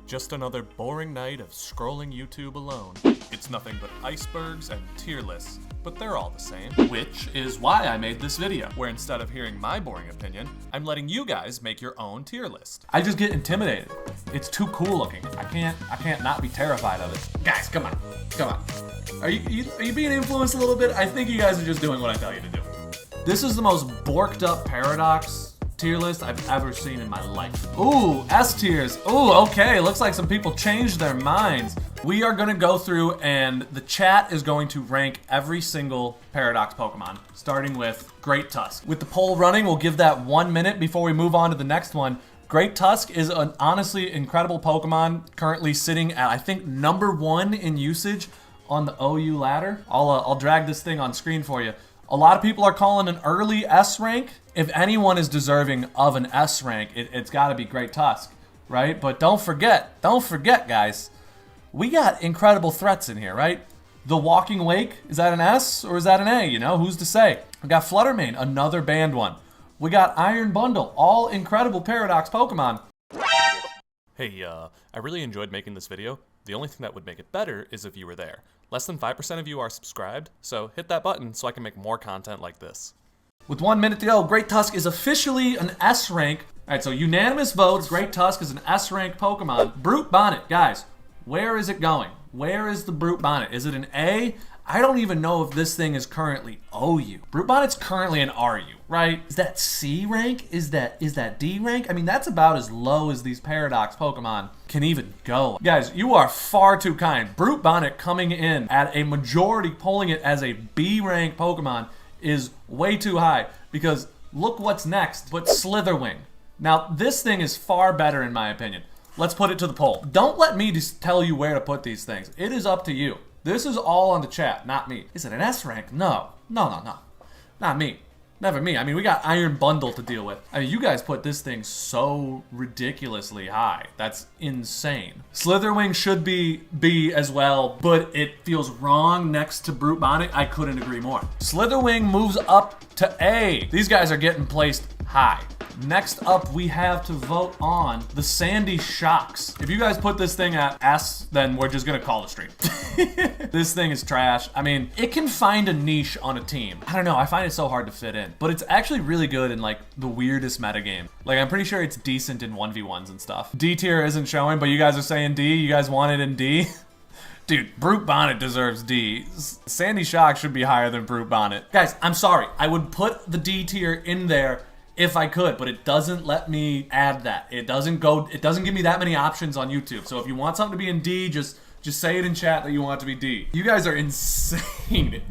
Just another boring night of scrolling YouTube alone. It's nothing but icebergs and tier lists, but they're all the same. Which is why I made this video, where instead of hearing my boring opinion, I'm letting you guys make your own tier list. I just get intimidated. It's too cool looking. I can't not be terrified of it. Guys, come on. Are you being influenced a little bit? I think you guys are just doing what I tell you to do. This is the most borked up paradox tier list I've ever seen in my life. Ooh, S tiers. Ooh, okay, looks like some people changed their minds. We are gonna go through and the chat is going to rank every single paradox Pokemon, starting with Great Tusk. With the poll running, we'll give that 1 minute before we move on to the next one. Great Tusk is an honestly incredible Pokemon, currently sitting at, I think, #1 in usage on the OU ladder. I'll drag this thing on screen for you. A lot of people are calling an early S rank. If anyone is deserving of an S rank, it's got to be Great Tusk, right? But don't forget, guys, we got incredible threats in here, right? The Walking Wake, is that an S or is that an A? You know, who's to say? We got Fluttermane, another banned one. We got Iron Bundle, all incredible Paradox Pokemon. Hey, I really enjoyed making this video. The only thing that would make it better is if you were there. Less than 5% of you are subscribed, so hit that button so I can make more content like this. With 1 minute to go, Great Tusk is officially an S rank. All right, so unanimous votes, Great Tusk is an S rank Pokemon. Brute Bonnet, guys, where is it going? Where is the Brute Bonnet? Is it an A? I don't even know if this thing is currently OU. Brute Bonnet's currently an RU, right? Is that C rank? Is that D rank? I mean, that's about as low as these Paradox Pokemon can even go. Guys, you are far too kind. Brute Bonnet coming in at a majority, polling it as a B rank Pokemon is way too high, because look what's next, but Slitherwing. Now, this thing is far better in my opinion. Let's put it to the poll. Don't let me just tell you where to put these things. It is up to you. This is all on the chat, not me. Is it an S rank? No. Not me. Never me. I mean, we got Iron Bundle to deal with. I mean, you guys put this thing so ridiculously high. That's insane. Slitherwing should be B as well, but it feels wrong next to Brute Bonnet. I couldn't agree more. Slitherwing moves up to A. These guys are getting placed high. Next up, we have to vote on the Sandy Shocks. If you guys put this thing at S, then we're just gonna call the stream. This thing is trash. I mean, it can find a niche on a team. I don't know, I find it so hard to fit in. But it's actually really good in like the weirdest metagame. Like, I'm pretty sure it's decent in 1v1s and stuff. D tier isn't showing, but you guys are saying D? You guys want it in D? Dude, Brute Bonnet deserves D. Sandy Shock should be higher than Brute Bonnet. Guys, I'm sorry. I would put the D tier in there if I could, but it doesn't let me add that. It doesn't give me that many options on YouTube. So if you want something to be in D, just say it in chat that you want it to be D. You guys are insane.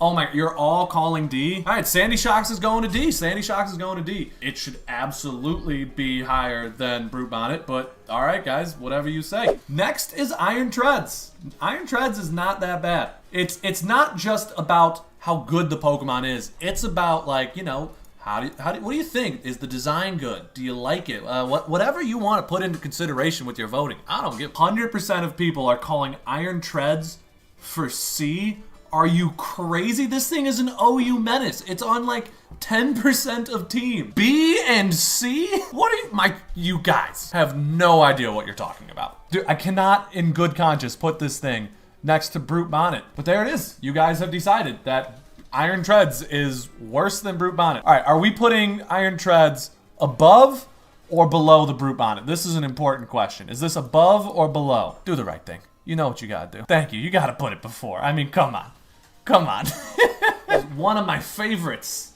Oh my, you're all calling D? All right, Sandy Shocks is going to D. Sandy Shocks is going to D. It should absolutely be higher than Brute Bonnet, but all right, guys, whatever you say. Next is Iron Treads. Iron Treads is not that bad. It's not just about how good the Pokemon is. It's about, like, you know, what do you think? Is the design good? Do you like it? Whatever you want to put into consideration with your voting. I don't give. 100% of people are calling Iron Treads for C. Are you crazy? This thing is an OU menace. It's on like 10% of team. B and C? What are you guys have no idea what you're talking about. Dude, I cannot in good conscience put this thing next to Brute Bonnet. But there it is. You guys have decided that Iron Treads is worse than Brute Bonnet. All right, are we putting Iron Treads above or below the Brute Bonnet? This is an important question. Is this above or below? Do the right thing. You know what you gotta do. Thank you. You gotta put it before. I mean, come on. Come on. One of my favorites.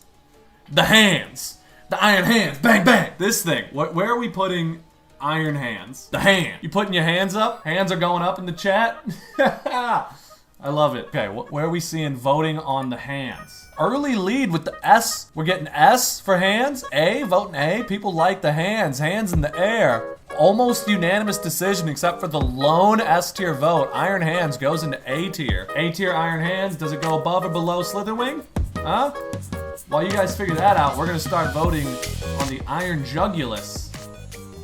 The hands. The Iron Hands. Bang, bang. This thing. Where are we putting Iron Hands? The hand. You putting your hands up? Hands are going up in the chat? I love it. Okay, where are we seeing voting on the hands? Early lead with the S. We're getting S for hands. A, voting A. People like the hands. Hands in the air. Almost unanimous decision except for the lone S tier vote. Iron Hands goes into A tier. A tier Iron Hands. Does it go above or below Slitherwing? Huh? While you guys figure that out, we're gonna start voting on the Iron Jugulus.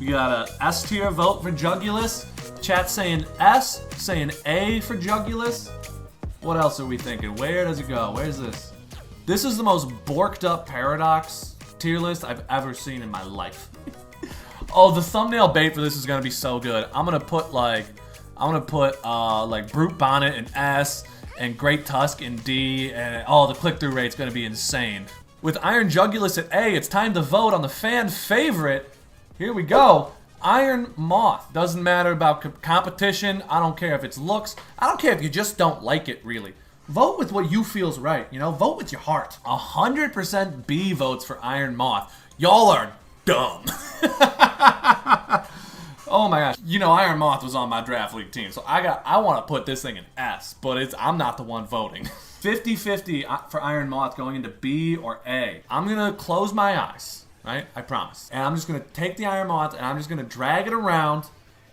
We got a S tier vote for Jugulus. Chat saying S, saying A for Jugulus. What else are we thinking? Where does it go? Where's this? This is the most borked up Paradox tier list I've ever seen in my life. Oh, the thumbnail bait for this is gonna be so good. I'm gonna put like Brute Bonnet in S and Great Tusk in D, and the click-through rate's gonna be insane. With Iron Jugulus at A, it's time to vote on the fan favorite. Here we go. Iron Moth. Doesn't matter about competition. I don't care if it's looks. I don't care if you just don't like it, really. Vote with what you feel's right, you know? Vote with your heart. 100% B votes for Iron Moth. Y'all are dumb. Oh my gosh. You know, Iron Moth was on my draft league team, so I want to put this thing in S, but I'm not the one voting. 50-50 for Iron Moth going into B or A. I'm going to close my eyes, right? I promise. And I'm just going to take the Iron Moth and I'm just going to drag it around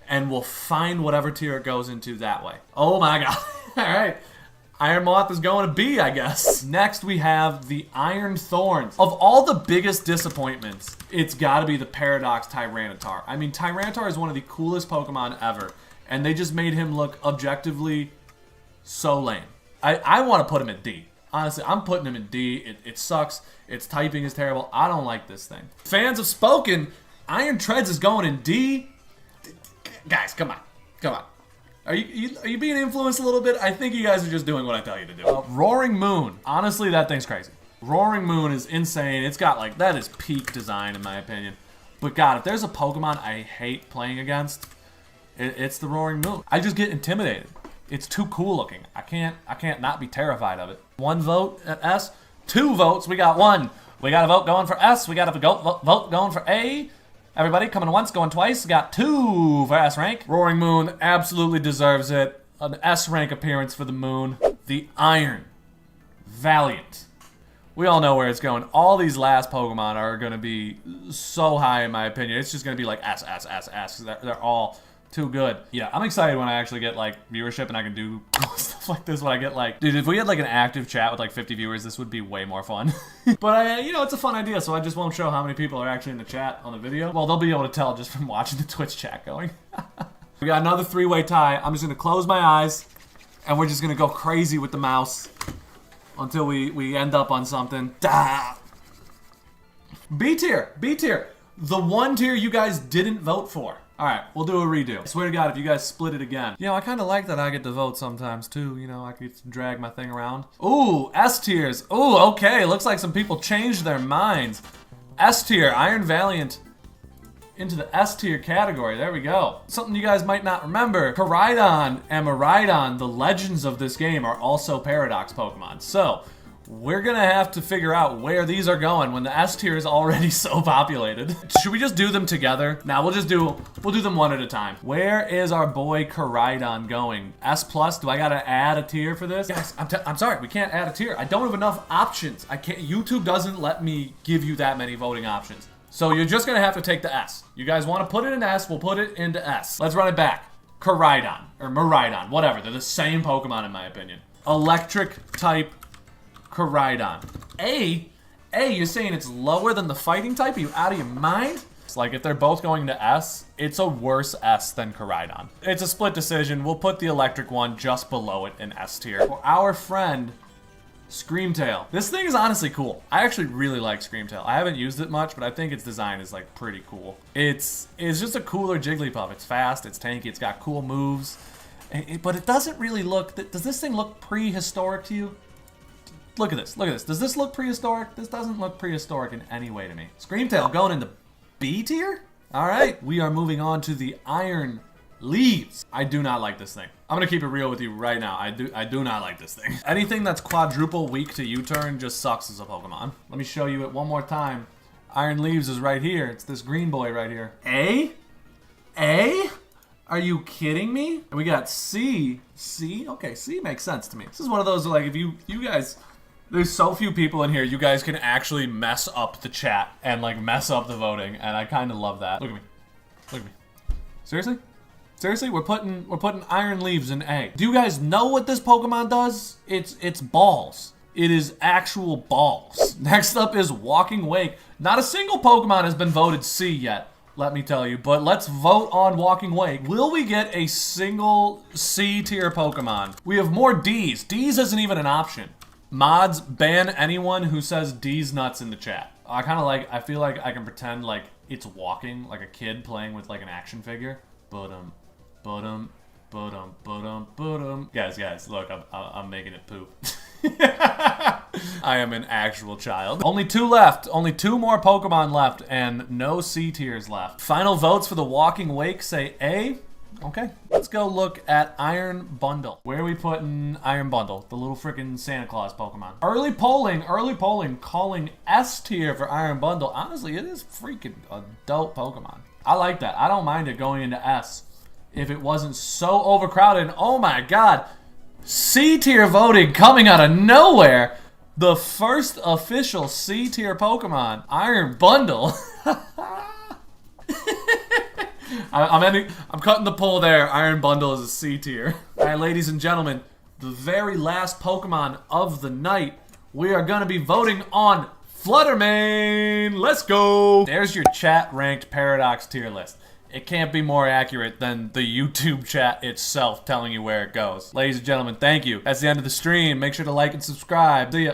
and we'll find whatever tier it goes into that way. Oh my god. All right. Iron Moth is going to B, I guess. Next, we have the Iron Thorns. Of all the biggest disappointments, it's got to be the Paradox Tyranitar. I mean, Tyranitar is one of the coolest Pokemon ever, and they just made him look objectively so lame. I want to put him in D. Honestly, I'm putting him in D. It sucks. Its typing is terrible. I don't like this thing. Fans have spoken. Iron Treads is going in D. Guys, come on. Come on. Are you being influenced a little bit? I think you guys are just doing what I tell you to do. Roaring Moon. Honestly, that thing's crazy. Roaring Moon is insane. It's got like, that is peak design in my opinion. But God, if there's a Pokemon I hate playing against, it's the Roaring Moon. I just get intimidated. It's too cool looking. I can't not be terrified of it. 1 vote at S. 2 votes. We got 1. We got a vote going for S. We got a vote going for A. Everybody coming once, going twice. Got 2 for S rank. Roaring Moon absolutely deserves it. An S rank appearance for the Moon. The Iron Valiant. We all know where it's going. All these last Pokemon are going to be so high in my opinion. It's just going to be like S, S, S, S. They're all too good. Yeah, I'm excited when I actually get like viewership and I can do stuff like this when I get like, dude, if we had like an active chat with like 50 viewers, this would be way more fun. But you know, it's a fun idea, so I just won't show how many people are actually in the chat on the video. Well, they'll be able to tell just from watching the Twitch chat going. We got another 3-way tie. I'm just gonna close my eyes and we're just gonna go crazy with the mouse until we end up on something. B tier, B tier. The 1 tier you guys didn't vote for. Alright, we'll do a redo. I swear to God, if you guys split it again. You know, I kind of like that I get to vote sometimes, too. You know, I get to drag my thing around. Ooh, S tiers. Ooh, okay. Looks like some people changed their minds. S tier, Iron Valiant into the S tier category. There we go. Something you guys might not remember. Koraidon and Miraidon, the legends of this game, are also Paradox Pokemon. So, we're gonna have to figure out where these are going when the S tier is already so populated. Should we just do them together? Nah, we'll do them one at a time. Where is our boy Koraidon going? S plus, do I gotta add a tier for this? Guys, I'm sorry, we can't add a tier. I don't have enough options. YouTube doesn't let me give you that many voting options. So you're just gonna have to take the S. You guys wanna put it in S, we'll put it into S. Let's run it back. Koraidon, or Miraidon, whatever. They're the same Pokemon in my opinion. Electric type Koraidon. A, you're saying it's lower than the fighting type? Are you out of your mind? It's like if they're both going to S, it's a worse S than Koraidon. It's a split decision. We'll put the electric one just below it in S tier. For our friend, Screamtail. This thing is honestly cool. I actually really like Screamtail. I haven't used it much, but I think its design is like pretty cool. It's just a cooler Jigglypuff. It's fast, it's tanky, it's got cool moves. But it doesn't really look, does this thing look prehistoric to you? Look at this, look at this. Does this look prehistoric? This doesn't look prehistoric in any way to me. Screamtail going into B tier? All right, we are moving on to the Iron Leaves. I do not like this thing. I'm gonna keep it real with you right now. I do not like this thing. Anything that's quadruple weak to U-turn just sucks as a Pokemon. Let me show you it one more time. Iron Leaves is right here. It's this green boy right here. A? A? Are you kidding me? And we got C. C? Okay, C makes sense to me. This is one of those, like, if you guys... There's so few people in here, you guys can actually mess up the chat and, like, mess up the voting, and I kind of love that. Look at me. Look at me. Seriously? Seriously? We're putting Iron Leaves in A. Do you guys know what this Pokemon does? It's balls. It is actual balls. Next up is Walking Wake. Not a single Pokemon has been voted C yet, let me tell you, but let's vote on Walking Wake. Will we get a single C tier Pokemon? We have more Ds. Ds isn't even an option. Mods, ban anyone who says D's nuts in the chat. I feel like I can pretend like it's walking like a kid playing with like an action figure. Ba-dum, ba-dum, ba-dum, ba-dum, ba-dum. Guys, look, I'm making it poop. I am an actual child. Only 2 left. Only 2 more Pokemon left and no C tiers left. Final votes for the Walking Wake say A. Okay, let's go look at Iron Bundle. Where are we putting Iron Bundle? The little freaking Santa Claus Pokemon. Early polling calling S tier for Iron Bundle. Honestly, it is freaking a dope Pokemon. I like that. I don't mind it going into S if it wasn't so overcrowded. And oh my god, C tier voting coming out of nowhere. The first official C tier Pokemon, Iron Bundle. I'm cutting the poll there. Iron Bundle is a C tier. Alright, ladies and gentlemen, the very last Pokemon of the night, we are gonna be voting on Fluttermane. Let's go! There's your chat-ranked Paradox tier list. It can't be more accurate than the YouTube chat itself telling you where it goes. Ladies and gentlemen, thank you. That's the end of the stream. Make sure to like and subscribe. See ya.